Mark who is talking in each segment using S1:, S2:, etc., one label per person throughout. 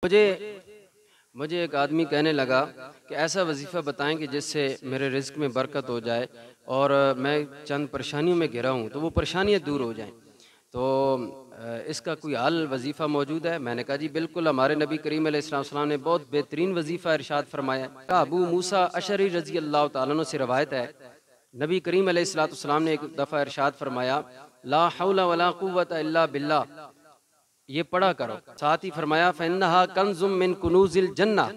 S1: मुझे मुझे एक आदमी कहने लगा कि ऐसा वजीफ़ा बताएं कि जिससे मेरे रिज़्क में बरकत हो जाए और मैं चंद परेशानियों में घिरा हूँ तो वो परेशानियाँ दूर हो जाएं। तो इसका कोई हल वजीफ़ा मौजूद है? मैंने कहा जी बिल्कुल, हमारे नबी करीम अलैहिस्सलाम ने बहुत बेहतरीन वजीफ़ा इरशाद फरमाया है। अबू मूसा अशरी रज़ी अल्लाह तआला अन्हु से रवायत है, नबी करीम अलैहिस्सलाम ने एक दफ़ा इरशाद फरमाया, ला हौला वला कुव्वता इल्ला बिल्लाह, ये पढ़ा करो। साथ ही फरमाया फ़इन्नहा कंज़ुम मिन कुनूज़िल जन्नह,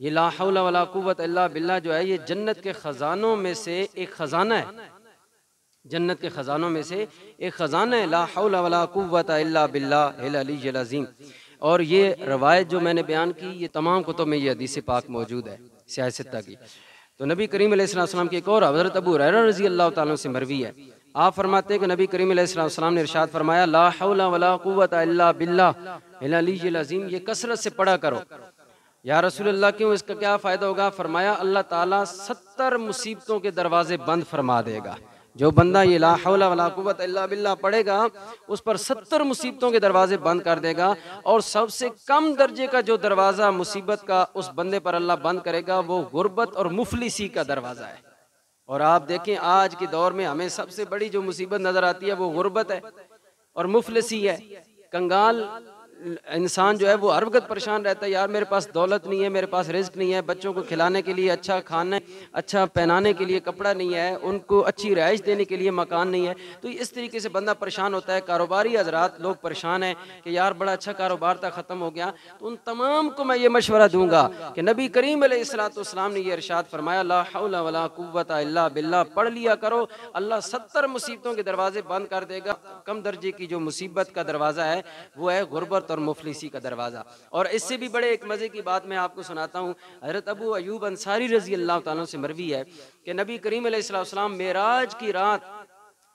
S1: ये ला हौला वला कुव्वता इल्ला बिल्लाह जो है ये जन्नत के खजानों में से एक खजाना है। जन्नत के खजानों में से एक खजाना है, ला हौला वला कुव्वता इल्ला बिल्लाहिल अलिय्यिल अज़ीम। और ये रवायत जो मैंने बयान की ये तमाम कुतुब में ये हदीस पाक मौजूद है सियासत की। तो नबी करीम अलैहिस्सलाम की एक और हज़रत अबू हुरैरा रज़ी अल्लाह तआला से मरवी है। आप फरमाते हैं कि नबी करीम अलैहिस्सलाम ने इरशाद फरमाया, ला हौला वला कुव्वता इल्ला बिल्लाहिल अलिय्यिल अज़ीम, ये कसरत से पढ़ा करो। या रसूलल्लाह क्यों, इसका क्या फ़ायदा होगा? फरमाया अल्लाह ताला 70 मुसीबतों के दरवाजे बंद फरमा देगा। जो बंदा ये ला हौला वला कुव्वता इल्ला बिल्लाह पढ़ेगा उस पर 70 मुसीबतों के दरवाजे बंद कर देगा। और सबसे कम दर्जे का जो दरवाज़ा मुसीबत का उस बंदे पर अल्लाह बंद करेगा वो गुर्बत और मुफलिसी का दरवाज़ा है। और आप देखें आज के दौर में हमें सबसे बड़ी जो मुसीबत नज़र आती है वो गुर्बत है और मुफलिसी है। कंगाल इंसान जो है वो हर वक्त परेशान रहता है, यार मेरे पास दौलत नहीं है, मेरे पास रिस्क नहीं है, बच्चों को खिलाने के लिए अच्छा खाना, अच्छा पहनाने के लिए कपड़ा नहीं है, उनको अच्छी रिहाइश देने के लिए मकान नहीं है। तो इस तरीके से बंदा परेशान होता है। कारोबारी हजरात लोग परेशान हैं कि यार बड़ा अच्छा कारोबार था, ख़त्म हो गया। तो उन तमाम को मैं ये मशवरा दूंगा कि नबी करीम अलैहिस्सलाम ने ये इरशाद फरमाया, ला हौला वला कुव्वता इल्ला बिल्लाह पढ़ लिया करो, अल्लाह 70 मुसीबतों के दरवाजे बंद कर देगा। कम दर्जे की जो मुसीबत का दरवाज़ा है वो है गुर्बत और मुफलिसी का दरवाज़ा। और इससे भी बड़े एक मज़े की बात मैं आपको सुनाता हूँ। हज़रत अबू अयूब अंसारी रज़ी अल्लाह तआला से मरवी है कि नबी करीम अलैहिस्सलाम मेराज की रात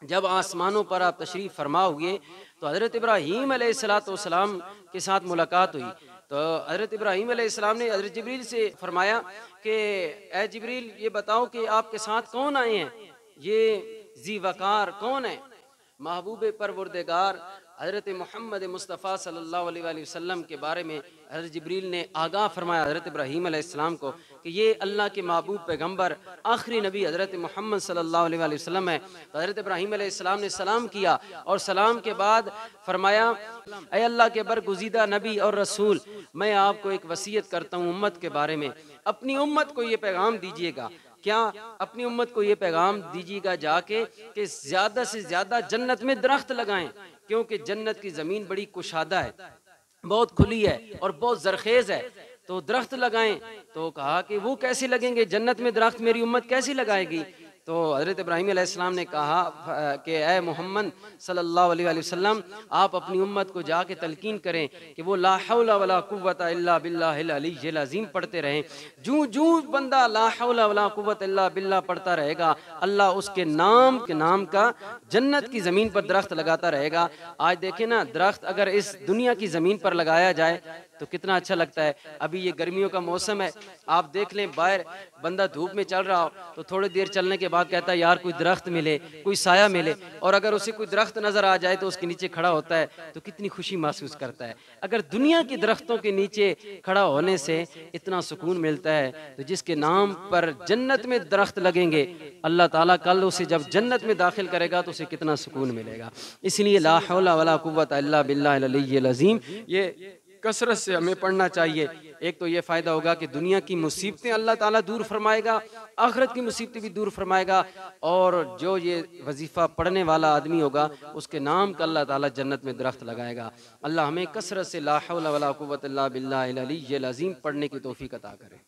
S1: जब आसमानों पर आप तशरीफ़ फरमा हुए तो हज़रत इब्राहीम अलैहिस्सलाम के साथ मुलाकात हुई। तो हज़रत इब्राहीम अलैहिस्सलाम ने हज़रत जिब्रील से फरमाया कि ए जिब्रील, ये बताओ कि आपके साथ कौन आए हैं, ये ज़ी वक़ार कौन है? महबूब परवरदिगार हज़रत मोहम्मद मुस्तफ़ा सल्लल्लाहु अलैहि वसल्लम के बारे में हज़रत जिब्रील ने आगाह फरमाया हज़रत इब्राहीम अलैहिस्सलाम को कि ये अल्लाह के महबूब पैगम्बर आखिरी नबी हज़रत मोहम्मद सल्लल्लाहु अलैहि वसल्लम है। तो हज़रत इब्राहीम अलैहिस्सलाम ने सलाम किया और सलाम के बाद फरमाया, ऐ अल्लाह के बरगुज़ीदा नबी और रसूल, मैं आपको एक वसीयत करता हूँ उम्मत के बारे में। अपनी उम्मत को ये पैगाम दीजिएगा। क्या? अपनी उम्मत को ये पैगाम दीजिएगा जाके कि ज़्यादा से ज़्यादा जन्नत में दरख्त लगाएं, क्योंकि जन्नत की ज़मीन बड़ी कुशादा है, बहुत खुली है और बहुत जरखेज़ है। तो दरख्त लगाएं। तो कहा कि वो कैसे लगेंगे, जन्नत में दरख्त मेरी उम्मत कैसे लगाएगी? तो हज़रत इब्राहीम अलैहिस्सलाम ने कहा कि ए मोहम्मद सल्लल्लाहु अलैहि वसल्लम, आप अपनी उम्मत को जाके तलकीन करें कि वो ला हौला वला कुव्वता इल्ला बिल्लाहिल अलिय्यिल अज़ीम पढ़ते रहें। जूं जूं बंदा ला हौला वला कुव्वता इल्ला बिल्लाह पढ़ता रहेगा, अल्लाह उसके नाम का जन्नत की ज़मीन पर दरख्त लगाता रहेगा। आज देखें ना, दरख्त अगर इस दुनिया की ज़मीन पर लगाया जाए तो कितना अच्छा लगता है। अभी ये गर्मियों का मौसम है, आप देख लें बाहर बंदा धूप में चल रहा हो तो थोड़ी देर चलने के बाद कहता है यार कोई दरख्त मिले, कोई साया मिले। और अगर उसे कोई दरख्त नज़र आ जाए तो उसके नीचे खड़ा होता है तो कितनी खुशी महसूस करता है। अगर दुनिया के दरख्तों के नीचे खड़ा होने से इतना सुकून मिलता है तो जिसके नाम पर जन्नत में दरख्त लगेंगे, अल्लाह ताला कल उसे जब जन्नत में दाखिल करेगा तो उसे कितना सुकून मिलेगा। इसलिए ला हौला वला कुव्वता इल्ला बिल्लाहिल अलिय्यिल अज़ीम ये कसरत से हमें पढ़ना चाहिए। एक तो ये फ़ायदा होगा कि दुनिया की मुसीबतें अल्लाह ताला दूर फरमाएगा, आखिरत की मुसीबतें भी दूर फरमाएगा। और जो ये वजीफ़ा पढ़ने वाला आदमी होगा उसके नाम का अल्लाह ताला जन्नत में दरख्त लगाएगा। अल्लाह हमें कसरत से ला हौला वला कुव्वता इल्ला बिल्लाहिल अलिय्यिल अज़ीम पढ़ने की तौफ़ीक़ अता करे।